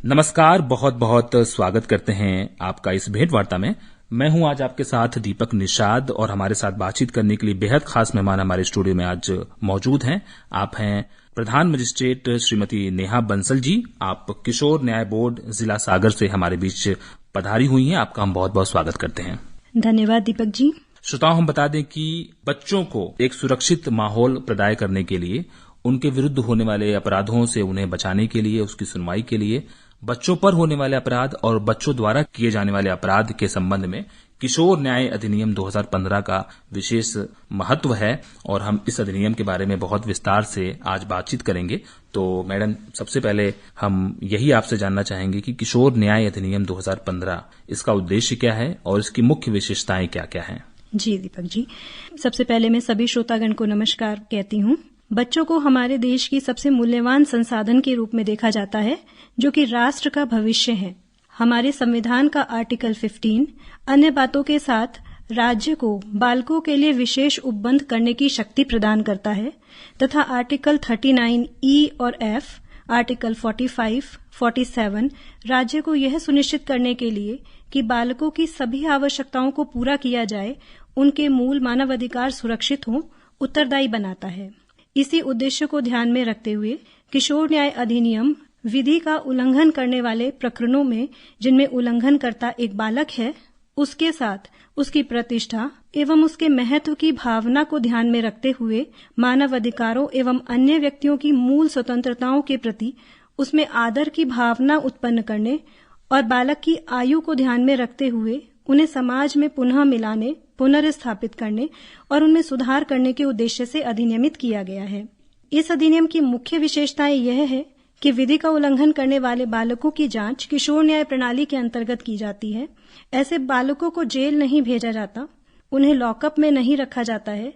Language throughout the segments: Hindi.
नमस्कार, बहुत बहुत स्वागत करते हैं आपका इस भेंट वार्ता में। मैं हूं आज आपके साथ दीपक निषाद और हमारे साथ बातचीत करने के लिए बेहद खास मेहमान हमारे स्टूडियो में आज मौजूद हैं। आप हैं प्रधान मजिस्ट्रेट श्रीमती नेहा बंसल जी। आप किशोर न्याय बोर्ड जिला सागर से हमारे बीच पधारी हुई हैं। आपका हम बहुत बहुत स्वागत करते हैं। धन्यवाद दीपक जी। श्रोताओं, हम बता दें कि बच्चों को एक सुरक्षित माहौल प्रदान करने के लिए, उनके विरुद्ध होने वाले अपराधों से उन्हें बचाने के लिए, उसकी सुनवाई के लिए, बच्चों पर होने वाले अपराध और बच्चों द्वारा किए जाने वाले अपराध के संबंध में किशोर न्याय अधिनियम 2015 का विशेष महत्व है और हम इस अधिनियम के बारे में बहुत विस्तार से आज बातचीत करेंगे। तो मैडम, सबसे पहले हम यही आपसे जानना चाहेंगे कि किशोर न्याय अधिनियम 2015 इसका उद्देश्य क्या है और इसकी मुख्य विशेषताएं क्या क्या हैं? जी दीपक जी, सबसे पहले मैं सभी श्रोतागण को नमस्कार कहती हूँ। बच्चों को हमारे देश की सबसे मूल्यवान संसाधन के रूप में देखा जाता है, जो कि राष्ट्र का भविष्य है। हमारे संविधान का आर्टिकल 15 अन्य बातों के साथ राज्य को बालकों के लिए विशेष उपबंध करने की शक्ति प्रदान करता है तथा आर्टिकल 39 ई और एफ, आर्टिकल 45, 47 राज्य को यह सुनिश्चित करने के लिए कि बालकों की सभी आवश्यकताओं को पूरा किया जाए, उनके मूल मानवाधिकार सुरक्षित हों, उत्तरदायी बनाता है। इसी उद्देश्य को ध्यान में रखते हुए किशोर न्याय अधिनियम विधि का उल्लंघन करने वाले प्रकरणों में, जिनमें उल्लंघनकर्ता एक बालक है, उसके साथ उसकी प्रतिष्ठा एवं उसके महत्व की भावना को ध्यान में रखते हुए मानव अधिकारों एवं अन्य व्यक्तियों की मूल स्वतंत्रताओं के प्रति उसमें आदर की भावना उत्पन्न करने और बालक की आयु को ध्यान में रखते हुए उन्हें समाज में पुनः मिलाने, पुनर्स्थापित करने और उनमें सुधार करने के उद्देश्य से अधिनियमित किया गया है। इस अधिनियम की मुख्य विशेषताएं यह है कि विधि का उल्लंघन करने वाले बालकों की जांच किशोर न्याय प्रणाली के अंतर्गत की जाती है। ऐसे बालकों को जेल नहीं भेजा जाता, उन्हें लॉकअप में नहीं रखा जाता है।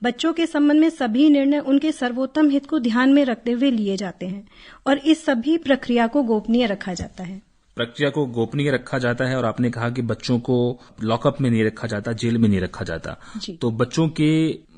बच्चों के संबंध में सभी निर्णय उनके सर्वोत्तम हित को ध्यान में रखते हुए लिए जाते हैं और इस सभी प्रक्रिया को गोपनीय रखा जाता है। प्रक्रिया को गोपनीय रखा जाता है और आपने कहा कि बच्चों को लॉकअप में नहीं रखा जाता, जेल में नहीं रखा जाता। तो बच्चों के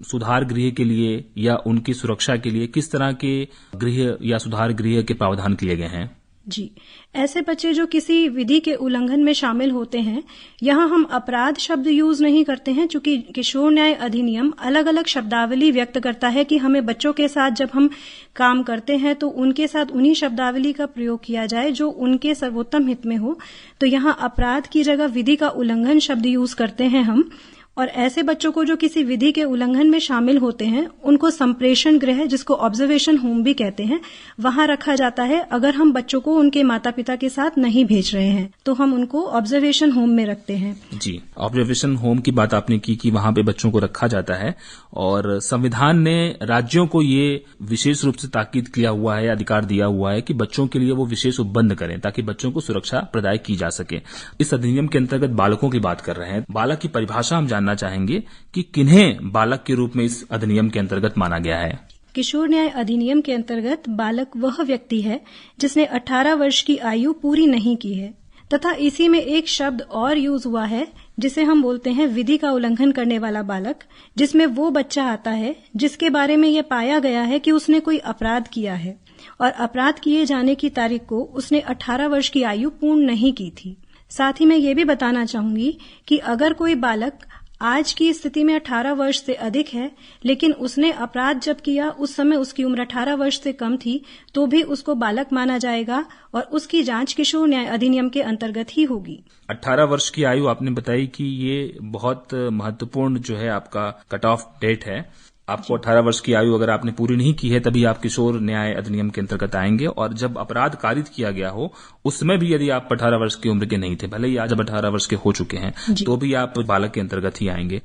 सुधार गृह के लिए या उनकी सुरक्षा के लिए किस तरह के गृह या सुधार गृह के प्रावधान किए गए हैं? जी, ऐसे बच्चे जो किसी विधि के उल्लंघन में शामिल होते हैं, यहाँ हम अपराध शब्द यूज नहीं करते हैं, चूंकि किशोर न्याय अधिनियम अलग अलग शब्दावली व्यक्त करता है कि हमें बच्चों के साथ जब हम काम करते हैं तो उनके साथ उन्हीं शब्दावली का प्रयोग किया जाए जो उनके सर्वोत्तम हित में हो। तो यहाँ अपराध की जगह विधि का उल्लंघन शब्द यूज करते हैं हम। और ऐसे बच्चों को जो किसी विधि के उल्लंघन में शामिल होते हैं, उनको संप्रेषण गृह, जिसको ऑब्जर्वेशन होम भी कहते हैं, वहां रखा जाता है। अगर हम बच्चों को उनके माता पिता के साथ नहीं भेज रहे हैं तो हम उनको ऑब्जर्वेशन होम में रखते हैं। जी, ऑब्जर्वेशन होम की बात आपने की कि वहां पे बच्चों को रखा जाता है और संविधान ने राज्यों को ये विशेष रूप से ताकीद किया हुआ है, अधिकार दिया हुआ है कि बच्चों के लिए वो विशेष उपबंध करें ताकि बच्चों को सुरक्षा प्रदान की जा सके। इस अधिनियम के अंतर्गत बालकों की बात कर रहे हैं। बालक की परिभाषा हम जानना चाहेंगे कि किन्हें बालक के रूप में इस अधिनियम के अंतर्गत माना गया है? किशोर न्याय अधिनियम के अंतर्गत बालक वह व्यक्ति है जिसने 18 वर्ष की आयु पूरी नहीं की है तथा इसी में एक शब्द और यूज हुआ है जिसे हम बोलते हैं विधि का उल्लंघन करने वाला बालक, जिसमें वो बच्चा आता है जिसके बारे में यह पाया गया है कि उसने कोई अपराध किया है और अपराध किए जाने की तारीख को उसने 18 वर्ष की आयु पूर्ण नहीं की थी। साथ ही मैं ये भी बताना चाहूंगी कि अगर कोई बालक आज की स्थिति में 18 वर्ष से अधिक है लेकिन उसने अपराध जब किया उस समय उसकी उम्र 18 वर्ष से कम थी, तो भी उसको बालक माना जाएगा और उसकी जांच किशोर न्याय अधिनियम के अंतर्गत ही होगी। 18 वर्ष की आयु आपने बताई कि ये बहुत महत्वपूर्ण जो है आपका कट ऑफ डेट है। आपको 18 वर्ष की आयु अगर आपने पूरी नहीं की है तभी आप किशोर न्याय अधिनियम के अंतर्गत आएंगे और जब अपराध कारित किया गया हो उसमें भी यदि आप 18 वर्ष की उम्र के नहीं थे, भले ही आज अब 18 वर्ष के हो चुके हैं, तो भी आप बालक के अंतर्गत ही आएंगे।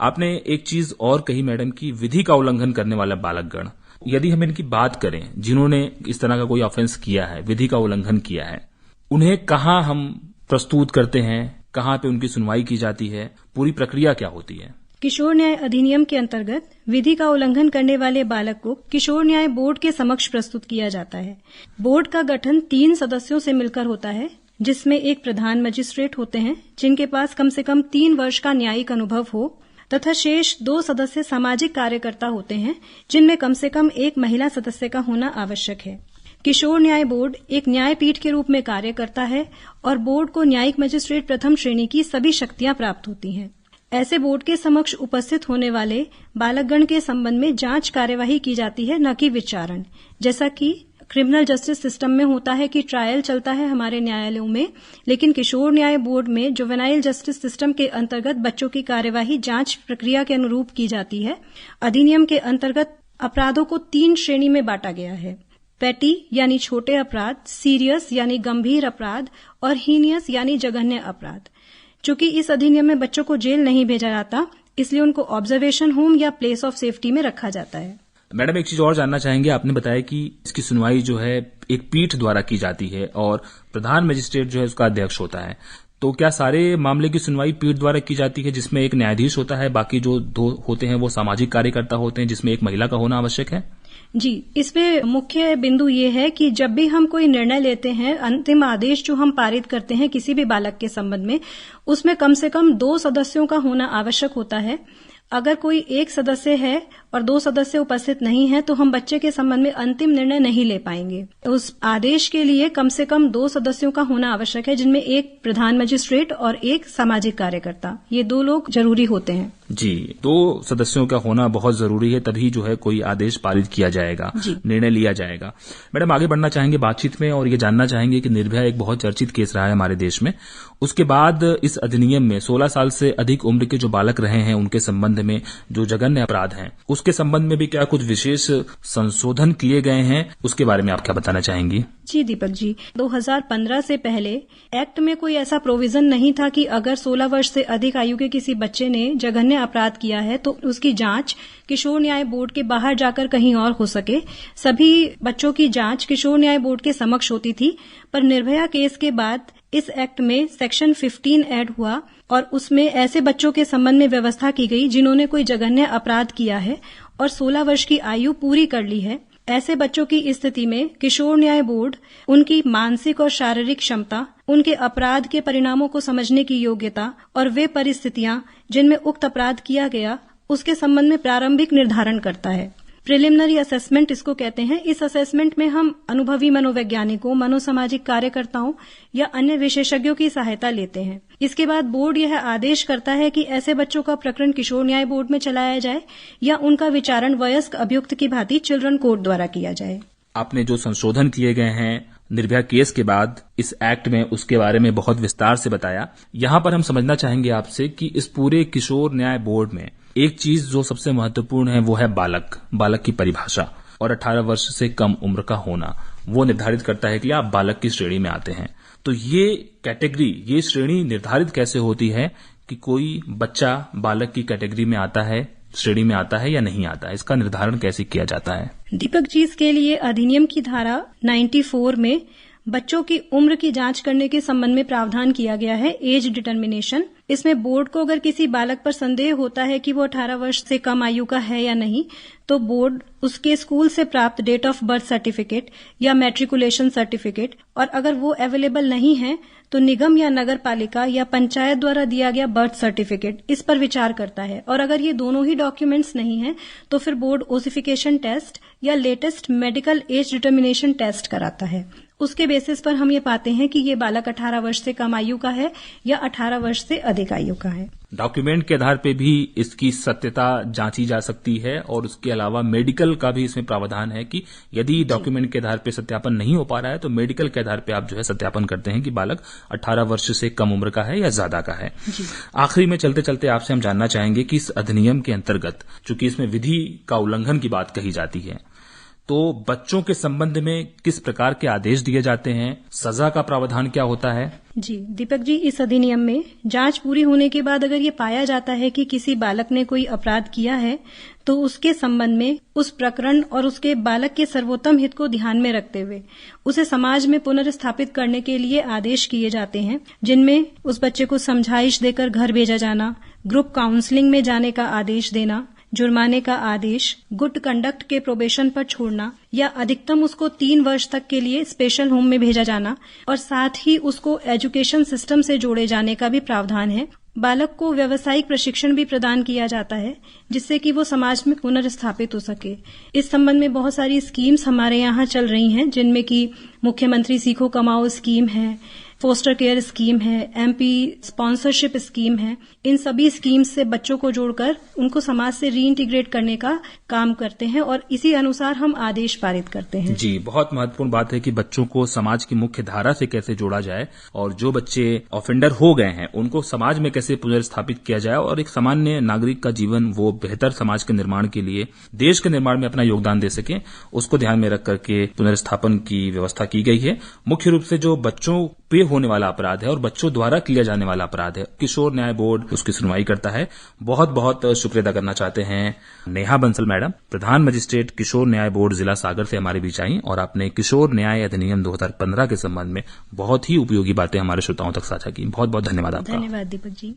आपने एक चीज और कही मैडम की विधि का उल्लंघन करने वाला बालकगण, यदि हम इनकी बात करें जिन्होंने इस तरह का कोई ऑफेंस किया है, विधि का उल्लंघन किया है, उन्हें कहाँ हम प्रस्तुत करते हैं, कहाँ पे उनकी सुनवाई की जाती है, पूरी प्रक्रिया क्या होती है? किशोर न्याय अधिनियम के अंतर्गत विधि का उल्लंघन करने वाले बालक को किशोर न्याय बोर्ड के समक्ष प्रस्तुत किया जाता है। बोर्ड का गठन 3 सदस्यों से मिलकर होता है, जिसमें एक प्रधान मजिस्ट्रेट होते हैं जिनके पास कम से कम 3 वर्ष का न्यायिक अनुभव हो तथा शेष 2 सदस्य सामाजिक कार्यकर्ता होते हैं जिनमें कम से कम 1 महिला सदस्य का होना आवश्यक है। किशोर न्याय बोर्ड एक न्यायपीठ के रूप में कार्य करता है और बोर्ड को न्यायिक मजिस्ट्रेट प्रथम श्रेणी की सभी शक्तियां प्राप्त होती हैं। ऐसे बोर्ड के समक्ष उपस्थित होने वाले बालकगण के संबंध में जांच कार्यवाही की जाती है, न कि विचारण। जैसा कि क्रिमिनल जस्टिस सिस्टम में होता है कि ट्रायल चलता है हमारे न्यायालयों में, लेकिन किशोर न्याय बोर्ड में जुवेनाइल जस्टिस सिस्टम के अंतर्गत बच्चों की कार्यवाही जांच प्रक्रिया के अनुरूप की जाती है। अधिनियम के अंतर्गत अपराधों को 3 श्रेणी में बांटा गया है: पेटी यानी छोटे अपराध, सीरियस यानी गंभीर अपराध और हीनियस यानी जघन्य अपराध। चूंकि इस अधिनियम में बच्चों को जेल नहीं भेजा जाता, इसलिए उनको ऑब्जर्वेशन होम या प्लेस ऑफ सेफ्टी में रखा जाता है। मैडम, एक चीज और जानना चाहेंगे। आपने बताया कि इसकी सुनवाई जो है एक पीठ द्वारा की जाती है और प्रधान मजिस्ट्रेट जो है उसका अध्यक्ष होता है। तो क्या सारे मामले की सुनवाई पीठ द्वारा की जाती है, जिसमें एक न्यायाधीश होता है, बाकी जो 2 होते हैं वो सामाजिक कार्यकर्ता होते हैं, जिसमें एक महिला का होना आवश्यक है? जी, इसमें मुख्य बिंदु ये है कि जब भी हम कोई निर्णय लेते हैं, अंतिम आदेश जो हम पारित करते हैं किसी भी बालक के संबंध में, उसमें कम से कम 2 सदस्यों का होना आवश्यक होता है। अगर कोई एक सदस्य है और 2 सदस्य उपस्थित नहीं है तो हम बच्चे के संबंध में अंतिम निर्णय नहीं ले पाएंगे। उस आदेश के लिए कम से कम 2 सदस्यों का होना आवश्यक है, जिनमें एक प्रधान मजिस्ट्रेट और एक सामाजिक कार्यकर्ता। ये 2 लोग जरूरी होते हैं। जी, 2 सदस्यों का होना बहुत जरूरी है, तभी जो है कोई आदेश पारित किया जाएगा, निर्णय लिया जाएगा। मैडम, आगे बढ़ना चाहेंगे बातचीत में और ये जानना चाहेंगे कि निर्भया एक बहुत चर्चित केस रहा है हमारे देश में। उसके बाद इस अधिनियम में 16 साल से अधिक उम्र के जो बालक रहे हैं उनके संबंध में जो जघन्य अपराध हैं, उसके संबंध में भी क्या कुछ विशेष संशोधन किए गए हैं, उसके बारे में आप क्या बताना चाहेंगी? जी दीपक जी, 2015 से पहले एक्ट में कोई ऐसा प्रोविजन नहीं था कि अगर 16 वर्ष से अधिक आयु के किसी बच्चे ने जघन्य अपराध किया है तो उसकी जांच किशोर न्याय बोर्ड के बाहर जाकर कहीं और हो सके। सभी बच्चों की जांच किशोर न्याय बोर्ड के समक्ष होती थी। पर निर्भया केस के बाद इस एक्ट में सेक्शन 15 ऐड हुआ और उसमें ऐसे बच्चों के संबंध में व्यवस्था की गई जिन्होंने कोई जघन्य अपराध किया है और 16 वर्ष की आयु पूरी कर ली है। ऐसे बच्चों की स्थिति में किशोर न्याय बोर्ड उनकी मानसिक और शारीरिक क्षमता, उनके अपराध के परिणामों को समझने की योग्यता और वे परिस्थितियां जिनमें उक्त अपराध किया गया, उसके संबंध में प्रारंभिक निर्धारण करता है। प्रिलिमिनरी असेसमेंट इसको कहते हैं। इस असेसमेंट में हम अनुभवी मनोवैज्ञानिकों, मनोसामाजिक कार्यकर्ताओं या अन्य विशेषज्ञों की सहायता लेते हैं। इसके बाद बोर्ड यह आदेश करता है कि ऐसे बच्चों का प्रकरण किशोर न्याय बोर्ड में चलाया जाए या उनका विचारण वयस्क अभियुक्त की भांति चिल्ड्रन कोर्ट द्वारा किया जाए। आपने जो संशोधन किए गए हैं निर्भया केस के बाद इस एक्ट में, उसके बारे में बहुत विस्तार से बताया। यहाँ पर हम समझना चाहेंगे आपसे कि इस पूरे किशोर न्याय बोर्ड में एक चीज जो सबसे महत्वपूर्ण है वो है बालक की परिभाषा और 18 वर्ष से कम उम्र का होना। वो निर्धारित करता है कि आप बालक की श्रेणी में आते हैं। तो ये कैटेगरी, ये श्रेणी निर्धारित कैसे होती है कि कोई बच्चा बालक की कैटेगरी में आता है, श्रेणी में आता है या नहीं आता है? इसका निर्धारण कैसे किया जाता है? दीपक जी, इसके लिए अधिनियम की धारा 94 में बच्चों की उम्र की जांच करने के संबंध में प्रावधान किया गया है, एज डिटर्मिनेशन। इसमें बोर्ड को अगर किसी बालक पर संदेह होता है कि वो 18 वर्ष से कम आयु का है या नहीं, तो बोर्ड उसके स्कूल से प्राप्त डेट ऑफ बर्थ सर्टिफिकेट या मैट्रिकुलेशन सर्टिफिकेट, और अगर वो अवेलेबल नहीं है तो निगम या नगर पालिका या पंचायत द्वारा दिया गया बर्थ सर्टिफिकेट, इस पर विचार करता है। और अगर ये दोनों ही डॉक्यूमेंट्स नहीं है तो फिर बोर्ड ओसिफिकेशन टेस्ट या latest medical age determination test कराता है। उसके बेसिस पर हम ये पाते हैं कि ये बालक 18 वर्ष से कम आयु का है या 18 वर्ष से अधिक आयु का है। डॉक्यूमेंट के आधार पे भी इसकी सत्यता जांची जा सकती है और उसके अलावा मेडिकल का भी इसमें प्रावधान है कि यदि डॉक्यूमेंट के आधार पे सत्यापन नहीं हो पा रहा है तो मेडिकल के आधार पे आप जो है सत्यापन करते हैं कि बालक 18 वर्ष से कम उम्र का है या ज्यादा का है। आखिरी में चलते चलते आपसे हम जानना चाहेंगे कि इस अधिनियम के अंतर्गत, चूंकि इसमें विधि का उल्लंघन की बात कही जाती है, तो बच्चों के संबंध में किस प्रकार के आदेश दिए जाते हैं, सजा का प्रावधान क्या होता है? जी दीपक जी, इस अधिनियम में जांच पूरी होने के बाद अगर ये पाया जाता है कि किसी बालक ने कोई अपराध किया है तो उसके संबंध में उस प्रकरण और उसके बालक के सर्वोत्तम हित को ध्यान में रखते हुए उसे समाज में पुनर्स्थापित करने के लिए आदेश किए जाते हैं, जिनमें उस बच्चे को समझाइश देकर घर भेजा जाना, ग्रुप काउंसलिंग में जाने का आदेश देना, जुर्माने का आदेश, गुड कंडक्ट के प्रोबेशन पर छोड़ना या अधिकतम उसको 3 वर्ष तक के लिए स्पेशल होम में भेजा जाना और साथ ही उसको एजुकेशन सिस्टम से जोड़े जाने का भी प्रावधान है। बालक को व्यावसायिक प्रशिक्षण भी प्रदान किया जाता है, जिससे कि वो समाज में पुनर्स्थापित हो सके। इस संबंध में बहुत सारी स्कीम्स हमारे यहाँ चल रही हैं, जिनमें कि मुख्यमंत्री सीखो कमाओ स्कीम है, फोस्टर केयर स्कीम है, MP स्पॉन्सरशिप स्कीम है। इन सभी स्कीम्स से बच्चों को जोड़कर उनको समाज से रीइंटीग्रेट करने का काम करते हैं और इसी अनुसार हम आदेश पारित करते हैं। जी, बहुत महत्वपूर्ण बात है कि बच्चों को समाज की मुख्य धारा से कैसे जोड़ा जाए और जो बच्चे ऑफेंडर हो गए हैं उनको समाज में कैसे पुनर्स्थापित किया जाए और एक सामान्य नागरिक का जीवन वो बेहतर समाज के निर्माण के लिए, देश के निर्माण में अपना योगदान दे सके, उसको ध्यान में रख करके पुनर्स्थापन की व्यवस्था की गई है। मुख्य रूप से जो बच्चों पे होने वाला अपराध है और बच्चों द्वारा किया जाने वाला अपराध है, किशोर न्याय बोर्ड उसकी सुनवाई करता है। बहुत बहुत शुक्रिया अदा करना चाहते हैं नेहा बंसल मैडम, प्रधान मजिस्ट्रेट किशोर न्याय बोर्ड जिला सागर से हमारे बीच आई और आपने किशोर न्याय अधिनियम 2015 के संबंध में बहुत ही उपयोगी बातें हमारे श्रोताओं तक साझा की। बहुत बहुत धन्यवाद आपका। धन्यवाद दीपक जी।